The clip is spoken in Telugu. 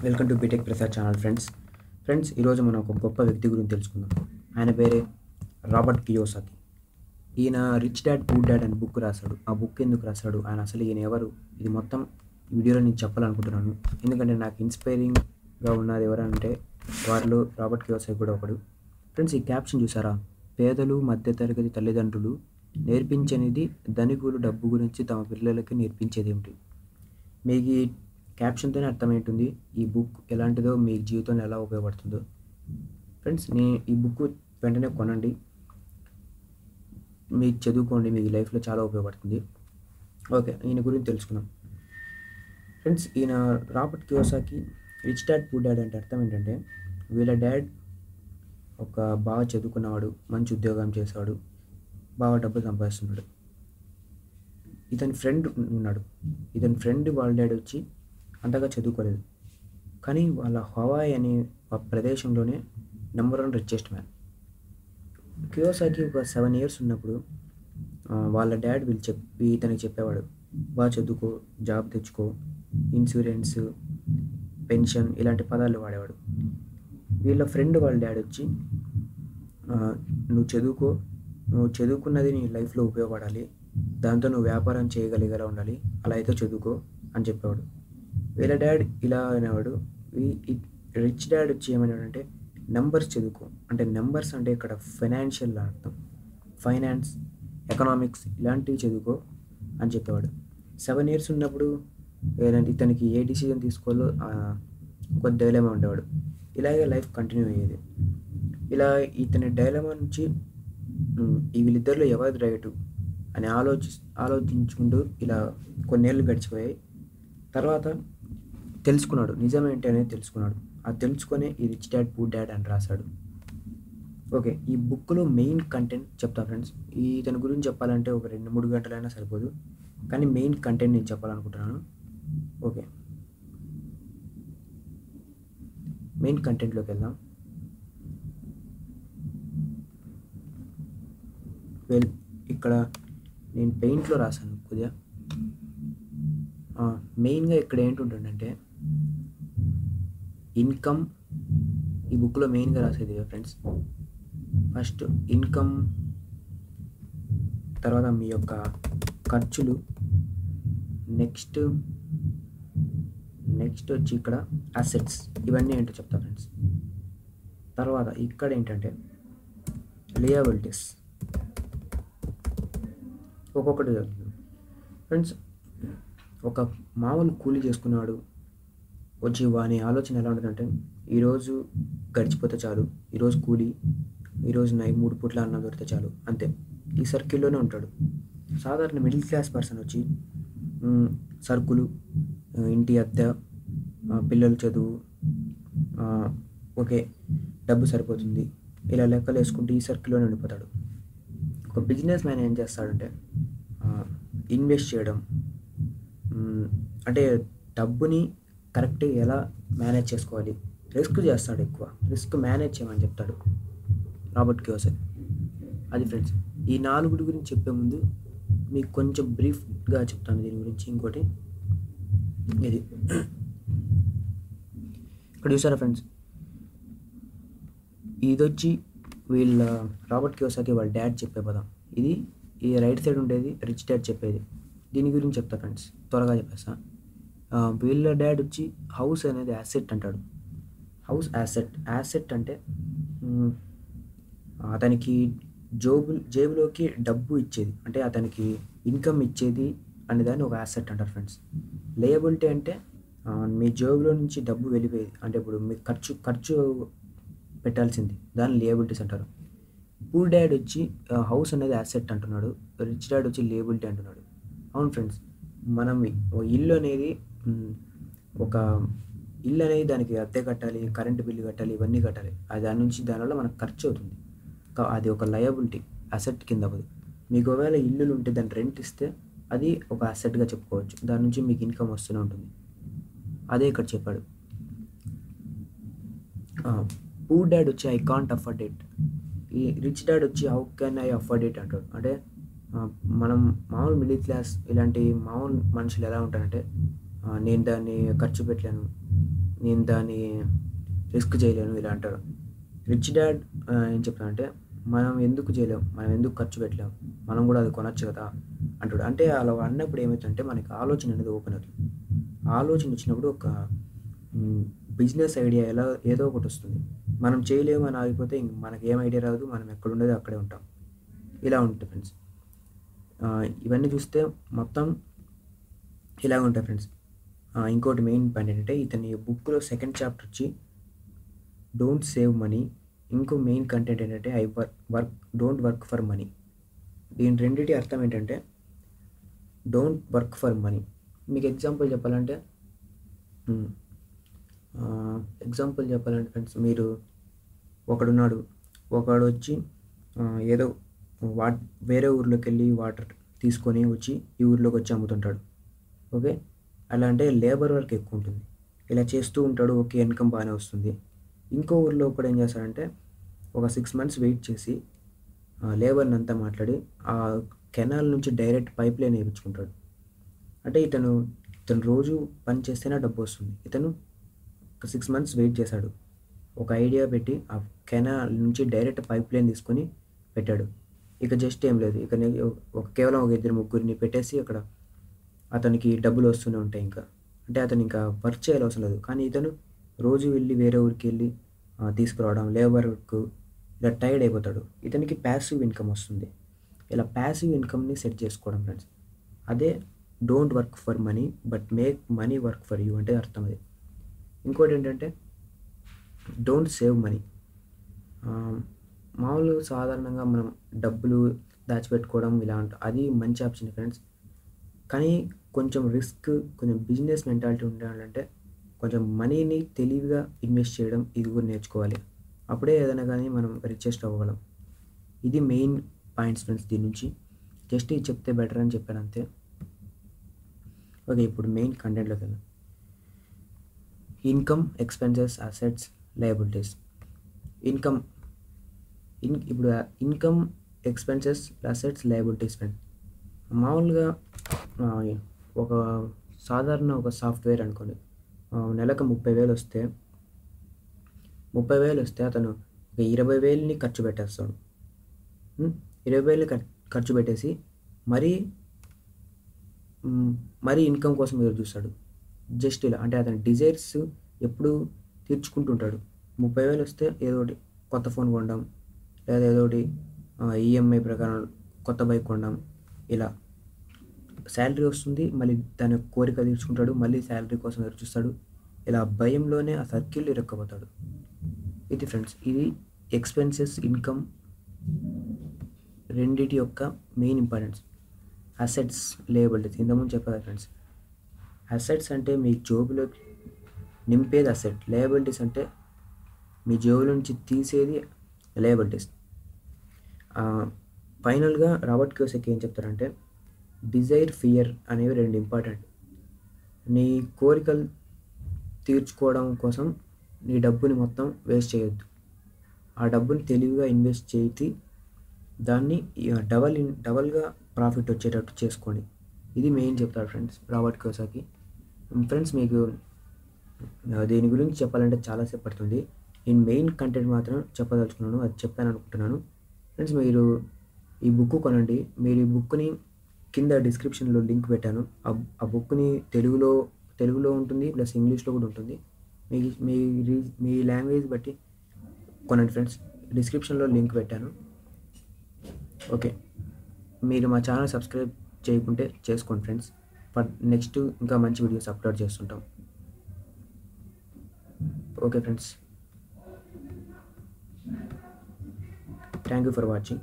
Welcome to BTech Prasad channel friends ఈరోజు మనం ఒక గొప్ప వ్యక్తి గురించి తెలుసుకుందాం. ఆయన పేరే రాబర్ట్ కియోసాకి. ఈయన రిచ్ డాడ్ పూర్ డాడ్ అని బుక్ రాశాడు. ఆ బుక్ ఎందుకు రాశాడు, ఆయన అసలు ఈయన ఎవరు, ఇది మొత్తం ఈ వీడియోలో నేను చెప్పాలనుకుంటున్నాను. ఎందుకంటే నాకు ఇన్స్పైరింగ్గా ఉన్నది ఎవరంటే వారిలో రాబర్ట్ కియోసాకి కూడా ఒకడు. ఫ్రెండ్స్, ఈ క్యాప్షన్ చూసారా? పేదలు మధ్యతరగతి తల్లిదండ్రులు నేర్పించనిది ధనికులు డబ్బు గురించి తమ పిల్లలకి నేర్పించేది ఏమిటి? మీకు ఈ క్యాప్షన్తోనే అర్థమవుతుంది ఈ బుక్ ఎలాంటిదో, మీ జీవితంలో ఎలా ఉపయోగపడుతుందో. ఫ్రెండ్స్, ఈ బుక్ వెంటనే కొనండి, మీకు చదువుకోండి, మీ లైఫ్లో చాలా ఉపయోగపడుతుంది. ఓకే, ఈయన గురించి తెలుసుకుందాం. ఫ్రెండ్స్, ఈయన Robert Kiyosaki rich dad poor dad అంటే అర్థం ఏంటంటే, వీళ్ళ డాడ్ ఒక బాగా చదువుకున్నవాడు, మంచి ఉద్యోగం చేసేవాడు, బాగా డబ్బు సంపాదిస్తున్నాడు. ఇతని ఫ్రెండ్ ఉన్నాడు. ఇతని ఫ్రెండ్ వాళ్ళ డాడీ వచ్చి అంతగా చదువుకోలేదు, కానీ వాళ్ళ హవాయ్ అనే ప్రదేశంలోనే నెంబర్ 1 రిచెస్ట్ మ్యాన్. కియోసాకి ఒక 7 years ఉన్నప్పుడు వాళ్ళ డాడ్ ఇతనికి చెప్పేవాడు, బాగా చదువుకో, జాబ్ తెచ్చుకో, ఇన్సూరెన్స్, పెన్షన్ ఇలాంటి పదాలు వాడేవాడు. వీళ్ళ ఫ్రెండ్ వాళ్ళ డాడ్ వచ్చి నువ్వు చదువుకో, నువ్వు చదువుకున్నది నీ లైఫ్లో ఉపయోగపడాలి, దాంతో నువ్వు వ్యాపారం చేయగలిగేలా ఉండాలి, అలా అయితే చదువుకో అని చెప్పేవాడు. వీళ్ళ డాడ్ ఇలా అనేవాడు. రిచ్ డాడ్ వచ్చి ఏమన్నాడంటే, నెంబర్స్ చదువుకో అంటే, నెంబర్స్ అంటే ఇక్కడ ఫైనాన్షియల్ అర్థం, ఫైనాన్స్, ఎకనామిక్స్ ఇలాంటివి చదువుకో అని చెప్పేవాడు. 7 years ఉన్నప్పుడు ఇతనికి ఏ డిసిజన్ తీసుకోవాలో ఒక డైలమా ఉండేవాడు. ఇలాగే లైఫ్ కంటిన్యూ అయ్యేది. ఇలా ఇతని డైలమా నుంచి వీళ్ళిద్దరిలో ఎవరిది రైటు అని ఆలోచించుకుంటూ ఇలా కొన్నేళ్ళు గడిచిపోయాయి. తర్వాత తెలుసుకున్నాడు, నిజమేంటి అనేది తెలుసుకున్నాడు. అది తెలుసుకొని ఈ రిచ్ డాడ్ పూర్ డాడ్ అని రాశాడు. ఓకే, ఈ బుక్లో మెయిన్ కంటెంట్ చెప్తా ఫ్రెండ్స్. ఇతని గురించి చెప్పాలంటే ఒక 2-3 గంటలైనా సరిపోదు, కానీ మెయిన్ కంటెంట్ నేను చెప్పాలనుకుంటున్నాను. ఓకే, మెయిన్ కంటెంట్లోకి వెళ్దాం. ఇక్కడ నేను పెయింట్లో రాశాను కొద్దిగా. మెయిన్గా ఇక్కడ ఏంటుంటుందంటే ఇన్కమ్. ఈ బుక్లో మెయిన్గా రాసేది ఫ్రెండ్స్, ఫస్ట్ ఇన్కమ్, తర్వాత మీ యొక్క ఖర్చులు, నెక్స్ట్ వచ్చి ఇక్కడ అసెట్స్, ఇవన్నీ ఏంటో చెప్తా ఫ్రెండ్స్. తర్వాత ఇక్కడ ఏంటంటే లియబిలిటీస్, ఒక్కొక్కటి జరుగుతుంది ఫ్రెండ్స్. ఒక మామూలు కూలీ చేసుకున్నాడు వచ్చి వాని ఆలోచన ఎలా ఉంటుందంటే, ఈరోజు గడిచిపోతే చాలు, ఈరోజు కూలీ, ఈరోజు 3 పూట్ల అన్నం దొరికితే చాలు, అంతే. ఈ సర్కిల్లోనే ఉంటాడు. సాధారణ మిడిల్ క్లాస్ పర్సన్ వచ్చి సరుకులు, ఇంటి అద్దె, పిల్లల చదువు, ఓకే డబ్బు సరిపోతుంది, ఇలా లెక్కలు వేసుకుంటూ ఈ సర్కిల్లోనే ఉండిపోతాడు. ఒక బిజినెస్ మ్యాన్ ఏం చేస్తాడంటే ఇన్వెస్ట్ చేయడం, అంటే డబ్బుని కరెక్ట్గా ఎలా మేనేజ్ చేసుకోవాలి, రిస్క్ చేస్తాడు. ఎక్కువ రిస్క్ మేనేజ్ చేయమని చెప్తాడు రాబర్ట్ కియోసాకి. అది ఫ్రెండ్స్, ఈ 4 గురించి చెప్పే ముందు మీకు కొంచెం బ్రీఫ్గా చెప్తాను దీని గురించి. ఇంకోటి ఇది ఇక్కడ చూసారా ఫ్రెండ్స్, ఇది వచ్చి వీళ్ళ రాబర్ట్ కియోసాకి వాళ్ళ డాడ్ చెప్పే పదం. ఈ రైట్ సైడ్ ఉండేది రిచ్ డాడ్ చెప్పేది. దీని గురించి చెప్తా ఫ్రెండ్స్, త్వరగా చెప్పేస్తా. వీళ్ళ డాడ్ వచ్చి హౌస్ అనేది యాసెట్ అంటాడు. హౌస్ యాసెట్ అంటే అతనికి జేబులోకి డబ్బు ఇచ్చేది, అంటే అతనికి ఇన్కమ్ ఇచ్చేది అనేదాన్ని ఒక యాసెట్ అంటారు ఫ్రెండ్స్. లేయబిలిటీ అంటే మీ జేబులో నుంచి డబ్బు వెళ్ళిపోయేది, అంటే ఇప్పుడు మీకు ఖర్చు పెట్టాల్సింది, దాన్ని లేయబిలిటీస్ అంటారు. పూర్ డాడ్ వచ్చి హౌస్ అనేది యాసెట్ అంటున్నాడు, రిచ్ డాడ్ వచ్చి లేయబిలిటీ అంటున్నాడు. అవును ఫ్రెండ్స్, మనం ఇల్లు అనేది దానికి అద్దె కట్టాలి, కరెంటు బిల్లు కట్టాలి, ఇవన్నీ కట్టాలి. దానివల్ల మనకు ఖర్చు అవుతుంది. అది ఒక లయబిలిటీ, అసెట్ కింద అవ్వదు. మీకు ఒకవేళ ఇల్లులు ఉంటే దాన్ని రెంట్ ఇస్తే అది ఒక అసెట్గా చెప్పుకోవచ్చు, దాని నుంచి మీకు ఇన్కమ్ వస్తూనే ఉంటుంది. అదే ఇక్కడ చెప్పాడు. పూర్ డాడ్ వచ్చి ఐ కాంట్ అఫోర్డ్ ఇట్, ఈ రిచ్ డాడ్ వచ్చి how can I afford it అంటాడు. అంటే మనం మామూలు మిడిల్ క్లాస్ ఇలాంటి మామూలు మనుషులు ఎలా ఉంటారంటే, నేను దాన్ని ఖర్చు పెట్టలేను, నేను దాన్ని రిస్క్ చేయలేను ఇలా అంటాడు. రిచ్ డాడ్ ఏం చెప్తాడంటే, మనం ఎందుకు చేయలేం, మనం ఎందుకు ఖర్చు పెట్టలేం, మనం కూడా అది కొనొచ్చు కదా అంటాడు. అంటే అలా అన్నప్పుడు ఏమవుతుందంటే మనకి ఆలోచన అనేది ఓపెన్ అవుతుంది. ఆలోచన వచ్చినప్పుడు ఒక బిజినెస్ ఐడియా ఏదో ఒకటి వస్తుంది. మనం చేయలేము అని ఆగిపోతే మనకి ఏం ఐడియా రాదు, మనం ఎక్కడ ఉండేదో అక్కడే ఉంటాం. ఇలా ఉంటుంది ఫ్రెండ్స్. ఇవన్నీ చూస్తే మొత్తం ఇలాగ ఉంటాయి ఫ్రెండ్స్. ఇంకోటి మెయిన్ పాయింట్ ఏంటంటే, ఇతని బుక్లో సెకండ్ చాప్టర్ వచ్చి డోంట్ సేవ్ మనీ. ఇంకో మెయిన్ కంటెంట్ ఏంటంటే డోంట్ వర్క్ ఫర్ మనీ. దీని రెండింటి అర్థం ఏంటంటే, డోంట్ వర్క్ ఫర్ మనీ. మీకు ఎగ్జాంపుల్ చెప్పాలంటే ఫ్రెండ్స్, మీరు ఒకడు వచ్చి ఏదో వేరే ఊర్లోకి వెళ్ళి వాటర్ తీసుకొని వచ్చి ఈ ఊర్లోకి వచ్చి అమ్ముతుంటాడు. ఓకే, అలా అంటే లేబర్ వర్క్ ఎక్కువ ఉంటుంది. ఇలా చేస్తూ ఉంటాడు. ఓకే, ఇన్కమ్ బాగానే వస్తుంది. ఇంకో ఊర్లో కూడా ఏం చేస్తాడంటే, ఒక 6 months వెయిట్ చేసి లేబర్ని అంతా మాట్లాడి ఆ కెనాల్ నుంచి డైరెక్ట్ పైప్ లైన్ వేయించుకుంటాడు. అంటే ఇతను రోజు పని చేస్తేనే డబ్బు వస్తుంది. ఇతను ఒక 6 months వెయిట్ చేశాడు. ఒక ఐడియా పెట్టి ఆ కెనాల్ నుంచి డైరెక్ట్ పైప్ లైన్ తీసుకొని పెట్టాడు. ఇక జస్ట్ ఏం లేదు, ఇక కేవలం ఒక 2-3 పెట్టేసి అక్కడ అతనికి డబ్బులు వస్తూనే ఉంటాయి. అంటే అతను ఇంకా వర్క్ చేయాల్సిన అవసరం లేదు. కానీ ఇతను రోజు వెళ్ళి వేరే ఊరికి వెళ్ళి తీసుకురావడం, లేబర్ వర్క్, ఇలా టైర్డ్ అయిపోతాడు. ఇతనికి ప్యాసివ్ ఇన్కమ్ వస్తుంది. ఇలా ప్యాసివ్ ఇన్కమ్ని సెట్ చేసుకోవడం ఫ్రెండ్స్. అదే don't work for money but make money work for you అంటే అర్థం అది. ఇంకోటి ఏంటంటే, డోంట్ సేవ్ మనీ. మామూలుగా సాధారణంగా మనం డబ్బులు దాచిపెట్టుకోవడం ఇలా అది మంచి ఆప్షన్ ఫ్రెండ్స్. కానీ కొంచెం రిస్క్, కొంచెం బిజినెస్ మెంటాలిటీ ఉండాలంటే కొంచెం మనీని తెలివిగా ఇన్వెస్ట్ చేయడం ఇది కూడా నేర్చుకోవాలి. అప్పుడే ఏదైనా కానీ మనం రిచెస్ట్ అవ్వగలం. ఇది మెయిన్ పాయింట్స్ ఫ్రెండ్స్. దీని నుంచి జస్ట్ ఇది చెప్తే బెటర్ అని చెప్పాను అంతే. ఓకే, ఇప్పుడు మెయిన్ కంటెంట్లోకి వెళ్దాం. Income, expenses, assets, liabilities. ఇప్పుడు income, expenses, assets, liabilities friends. మామూలుగా ఒక సాధారణ ఒక సాఫ్ట్వేర్ అనుకోండి, నెలకు 30,000 వస్తే 30,000 వస్తే అతను 20,000ని ఖర్చు పెట్టేస్తాడు. 20,000 ఖర్చు పెట్టేసి మరీ ఇన్కమ్ కోసం ఎదురు చూస్తాడు. జస్ట్ ఇలా అంటే అతని డిజైర్స్ ఎప్పుడు తీర్చుకుంటుంటాడు. 30,000 వస్తే ఏదో ఒకటి కొత్త ఫోన్ కొనడం, లేదా ఏదో ఒకటి ఈఎంఐ ప్రకారం కొత్త బైక్ కొనడం. ఇలా శాలరీ వస్తుంది, మళ్ళీ తన కోరిక తీర్చుకుంటాడు, మళ్ళీ శాలరీ కోసం ఎదురు చూస్తాడు. ఇలా భయంలోనే ఆ సర్కిల్ ఇరక్కపోతాడు. ఇది ఫ్రెండ్స్, ఇది ఎక్స్పెన్సెస్, ఇన్కమ్ రెండిటి యొక్క మెయిన్ ఇంపార్టెన్స్. అసెట్స్, లయబిలిటీస్ ఇంతకుముందు చెప్పారు ఫ్రెండ్స్. అసెట్స్ అంటే మీ జోబులో నింపేది అసెట్. లయబిలిటీస్ అంటే మీ జోబులో నుంచి తీసేది లయబిలిటీస్. ఫైనల్గా రాబర్ట్ కియోసాకి ఏం చెప్తారంటే, డిజైర్, ఫియర్ అనేవి 2 ఇంపార్టెంట్. నీ కోరికలు తీర్చుకోవడం కోసం నీ డబ్బుని మొత్తం వేస్ట్ చేయొద్దు. ఆ డబ్బుని తెలివిగా ఇన్వెస్ట్ చేసి దాన్ని డబల్గా ప్రాఫిట్ వచ్చేటట్టు చేసుకోండి. ఇది మెయిన్ చెప్తారు ఫ్రెండ్స్ రాబర్ట్ కియోసాకి. ఫ్రెండ్స్, మీకు దీని గురించి చెప్పాలంటే చాలాసేపు పడుతుంది. నేను మెయిన్ కంటెంట్ మాత్రం చెప్పదలుచుకున్నాను, అది చెప్పాను అనుకుంటున్నాను. ఫ్రెండ్స్, మీరు ఈ బుక్ కొనండి. మీరు ఈ బుక్ని కింద డిస్క్రిప్షన్లో లింక్ పెట్టాను. ఆ బుక్ని తెలుగులో ఉంటుంది, ప్లస్ ఇంగ్లీష్లో కూడా ఉంటుంది. మీ లాంగ్వేజ్ బట్టి కొనండి ఫ్రెండ్స్. డిస్క్రిప్షన్లో లింక్ పెట్టాను. ఓకే, మీరు మా ఛానల్ సబ్స్క్రైబ్ చేయకుంటే చేసుకోండి ఫ్రెండ్స్. నెక్స్ట్ ఇంకా మంచి వీడియోస్ అప్లోడ్ చేస్తుంటాం. Okay friends, thank you for watching.